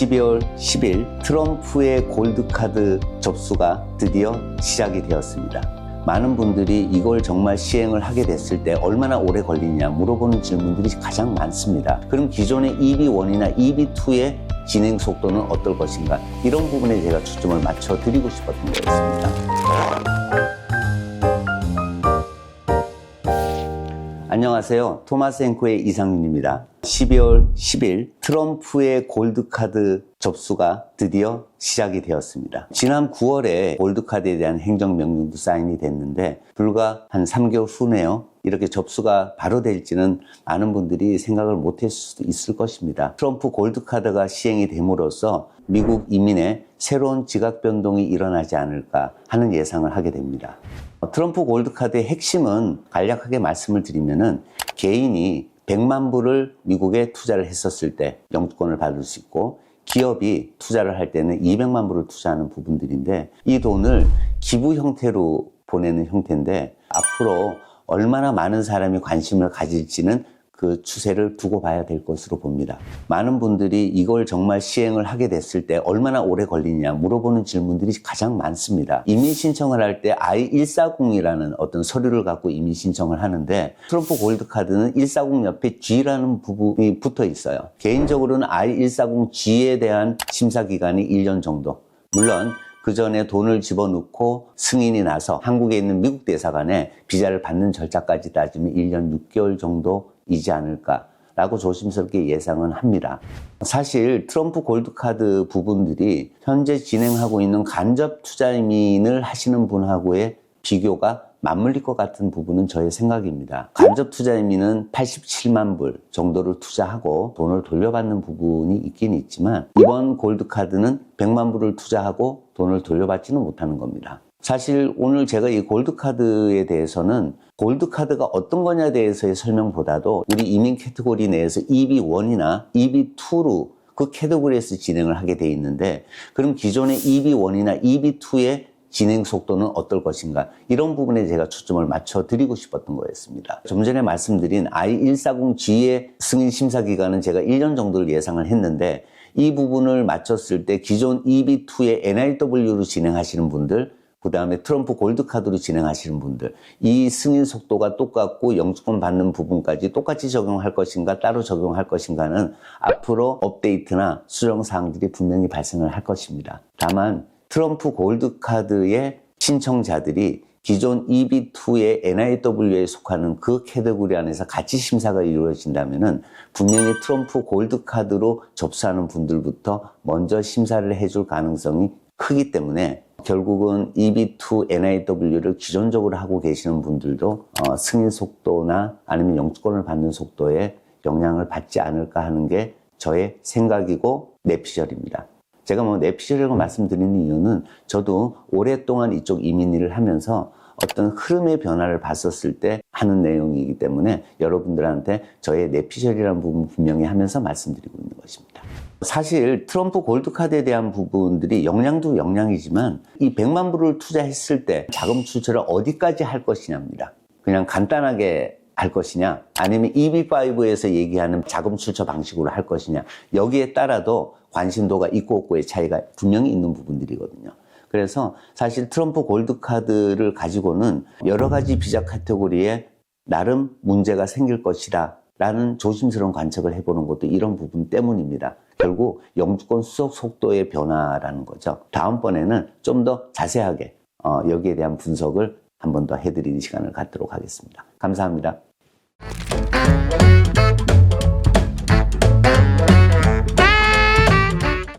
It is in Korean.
12월 10일 트럼프의 골드카드 접수가 드디어 시작이 되었습니다. 많은 분들이 이걸 정말 시행을 하게 됐을 때 얼마나 오래 걸리냐 물어보는 질문들이 가장 많습니다. 그럼 기존의 EB1이나 EB2의 진행 속도는 어떨 것인가? 이런 부분에 제가 초점을 맞춰 드리고 싶었던 거였습니다. 안녕하세요. 토마스 앵커의 이상윤입니다. 12월 10일 트럼프의 골드카드 접수가 드디어 시작이 되었습니다. 지난 9월에 골드카드에 대한 행정명령도 사인이 됐는데 불과 한 3개월 후네요. 이렇게 접수가 바로 될지는 많은 분들이 생각을 못했을 수도 있을 것입니다. 트럼프 골드카드가 시행이 됨으로써 미국 이민의 새로운 지각 변동이 일어나지 않을까 하는 예상을 하게 됩니다. 트럼프 골드카드의 핵심은 간략하게 말씀을 드리면은 개인이 100만 불을 미국에 투자를 했었을 때 영주권을 받을 수 있고 기업이 투자를 할 때는 200만 불을 투자하는 부분들인데 이 돈을 기부 형태로 보내는 형태인데 앞으로 얼마나 많은 사람이 관심을 가질지는 그 추세를 두고 봐야 될 것으로 봅니다. 많은 분들이 이걸 정말 시행을 하게 됐을 때 얼마나 오래 걸리냐 물어보는 질문들이 가장 많습니다. 이민 신청을 할 때 I-140이라는 어떤 서류를 갖고 이민 신청을 하는데 트럼프 골드카드는 140 옆에 G라는 부분이 붙어 있어요. 개인적으로는 I-140G에 대한 심사 기간이 1년 정도. 물론 그 전에 돈을 집어넣고 승인이 나서 한국에 있는 미국 대사관에 비자를 받는 절차까지 따지면 1년 6개월 정도이지 않을까라고 조심스럽게 예상은 합니다. 사실 트럼프 골드카드 부분들이 현재 진행하고 있는 간접 투자 이민을 하시는 분하고의 비교가 맞물릴 것 같은 부분은 저의 생각입니다. 간접 투자 이민은 87만 불 정도를 투자하고 돈을 돌려받는 부분이 있긴 있지만 이번 골드카드는 100만 불을 투자하고 돈을 돌려받지는 못하는 겁니다. 사실 오늘 제가 이 골드카드에 대해서는 골드카드가 어떤 거냐에 대해서의 설명보다도 우리 이민 캐테고리 내에서 EB1이나 EB2로 그 캐테고리에서 진행을 하게 돼 있는데 그럼 기존의 EB1이나 EB2의 진행 속도는 어떨 것인가 이런 부분에 제가 초점을 맞춰 드리고 싶었던 거였습니다. 좀 전에 말씀드린 I-140G의 승인 심사 기간은 제가 1년 정도를 예상을 했는데 이 부분을 맞췄을 때 기존 EB2의 NIW로 진행하시는 분들 그 다음에 트럼프 골드카드로 진행하시는 분들 이 승인 속도가 똑같고 영주권 받는 부분까지 똑같이 적용할 것인가 따로 적용할 것인가는 앞으로 업데이트나 수정사항들이 분명히 발생을 할 것입니다. 다만 트럼프 골드카드의 신청자들이 기존 EB2의 NIW에 속하는 그 캐테고리 안에서 같이 심사가 이루어진다면은 분명히 트럼프 골드카드로 접수하는 분들부터 먼저 심사를 해줄 가능성이 크기 때문에 결국은 EB2 NIW를 기존적으로 하고 계시는 분들도 승인 속도나 아니면 영주권을 받는 속도에 영향을 받지 않을까 하는 게 저의 생각이고 내피셜입니다. 제가 내피셜이라고 말씀드리는 이유는 저도 오랫동안 이쪽 이민 일을 하면서 어떤 흐름의 변화를 봤었을 때 하는 내용이기 때문에 여러분들한테 저의 내피셜이라는 부분 분명히 하면서 말씀드리고 있는 것입니다. 사실 트럼프 골드카드에 대한 부분들이 영향도 영향이지만 이 100만 불을 투자했을 때 자금 출처를 어디까지 할 것이냐입니다. 그냥 간단하게 할 것이냐 아니면 EB5에서 얘기하는 자금 출처 방식으로 할 것이냐 여기에 따라도 관심도가 있고 없고의 차이가 분명히 있는 부분들이거든요. 그래서 사실 트럼프 골드카드를 가지고는 여러 가지 비자 카테고리에 나름 문제가 생길 것이다 라는 조심스러운 관측을 해보는 것도 이런 부분 때문입니다. 결국 영주권 수속 속도의 변화라는 거죠. 다음번에는 좀 더 자세하게 여기에 대한 분석을 한 번 더 해드리는 시간을 갖도록 하겠습니다. 감사합니다.